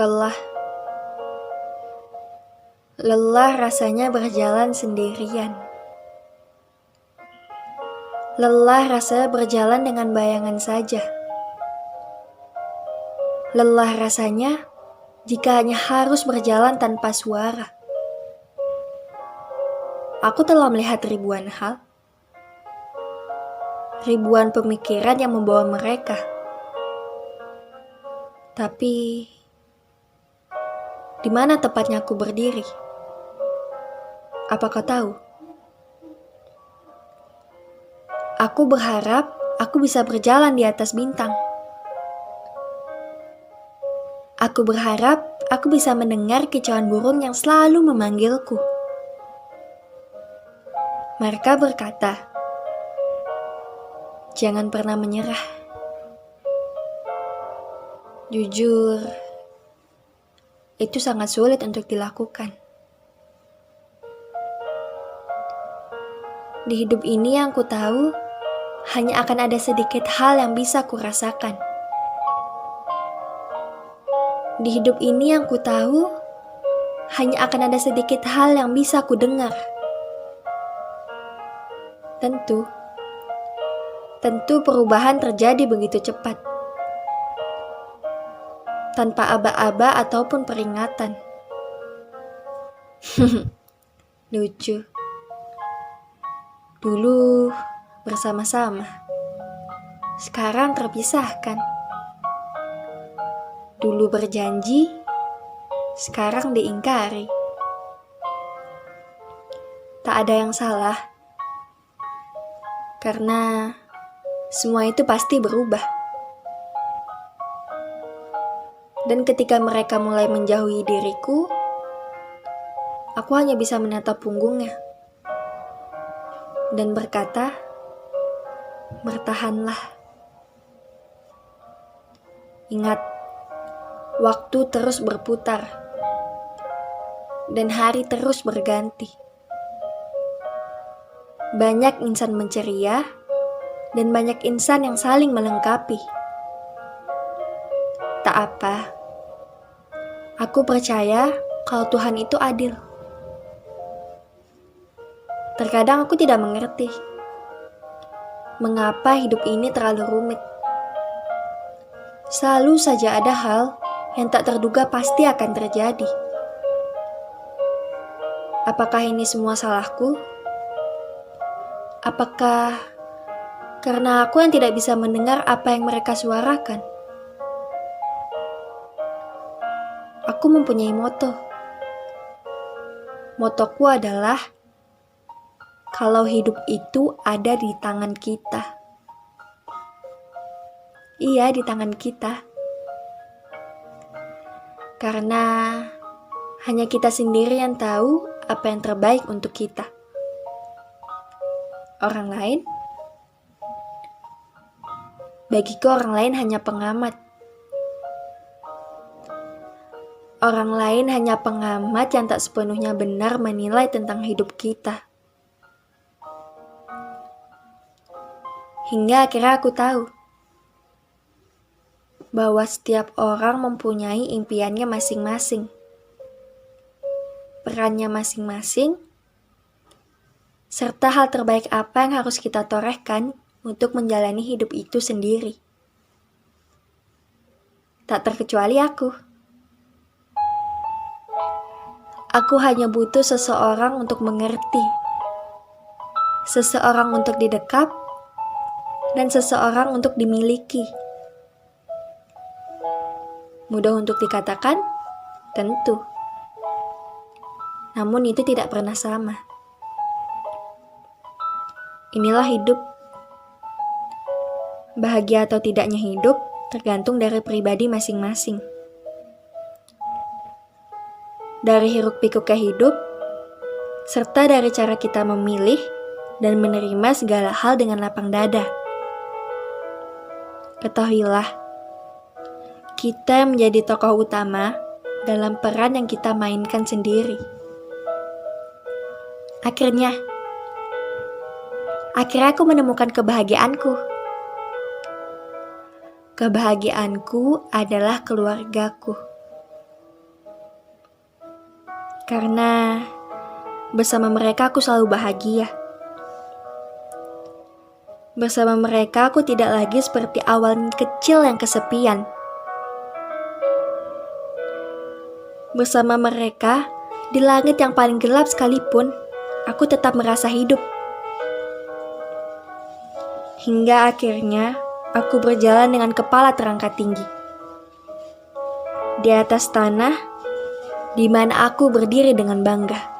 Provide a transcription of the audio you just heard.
Lelah. Lelah rasanya berjalan sendirian. Lelah rasanya berjalan dengan bayangan saja. Lelah rasanya jika hanya harus berjalan tanpa suara. Aku telah melihat ribuan hal. Ribuan pemikiran yang membawa mereka. Tapi di mana tepatnya aku berdiri? Apa kau tahu? Aku berharap aku bisa berjalan di atas bintang. Aku berharap aku bisa mendengar kicauan burung yang selalu memanggilku. Mereka berkata, "Jangan pernah menyerah." Jujur, itu sangat sulit untuk dilakukan. Di hidup ini yang ku tahu, hanya akan ada sedikit hal yang bisa kurasakan. Di hidup ini yang ku tahu, hanya akan ada sedikit hal yang bisa ku dengar. Tentu perubahan terjadi begitu cepat. Tanpa aba-aba ataupun peringatan. Lucu. Dulu bersama-sama. Sekarang terpisahkan. Dulu berjanji, sekarang diingkari. Tak ada yang salah. Karena semua itu pasti berubah. Dan ketika mereka mulai menjauhi diriku, aku hanya bisa menatap punggungnya dan berkata, "Bertahanlah." Ingat, waktu terus berputar dan hari terus berganti. Banyak insan menceria dan banyak insan yang saling melengkapi. Tak apa, aku percaya kalau Tuhan itu adil. Terkadang aku tidak mengerti mengapa hidup ini terlalu rumit. Selalu saja ada hal yang tak terduga pasti akan terjadi. Apakah ini semua salahku? Apakah karena aku yang tidak bisa mendengar apa yang mereka suarakan? Aku mempunyai moto. Motoku adalah, kalau hidup itu ada di tangan kita. Iya, di tangan kita. Karena hanya kita sendiri yang tahu apa yang terbaik untuk kita. Orang lain? Bagiku orang lain hanya pengamat. Orang lain hanya pengamat yang tak sepenuhnya benar menilai tentang hidup kita. Hingga akhirnya aku tahu bahwa setiap orang mempunyai impiannya masing-masing, perannya masing-masing, serta hal terbaik apa yang harus kita torehkan untuk menjalani hidup itu sendiri. Tak terkecuali aku. Aku hanya butuh seseorang untuk mengerti, seseorang untuk didekap, dan seseorang untuk dimiliki. Mudah untuk dikatakan? Tentu. Namun itu tidak pernah sama. Inilah hidup. Bahagia atau tidaknya hidup tergantung dari pribadi masing-masing. Dari hiruk-pikuknya hidup, serta dari cara kita memilih dan menerima segala hal dengan lapang dada. Ketahuilah, kita menjadi tokoh utama dalam peran yang kita mainkan sendiri. Akhirnya aku menemukan kebahagiaanku. Kebahagiaanku adalah keluargaku. Karena bersama mereka aku selalu bahagia. Bersama mereka aku tidak lagi seperti awal kecil yang kesepian. Bersama mereka, di langit yang paling gelap sekalipun, aku tetap merasa hidup. Hingga akhirnya, aku berjalan dengan kepala terangkat tinggi. Di atas tanah, di mana aku berdiri dengan bangga.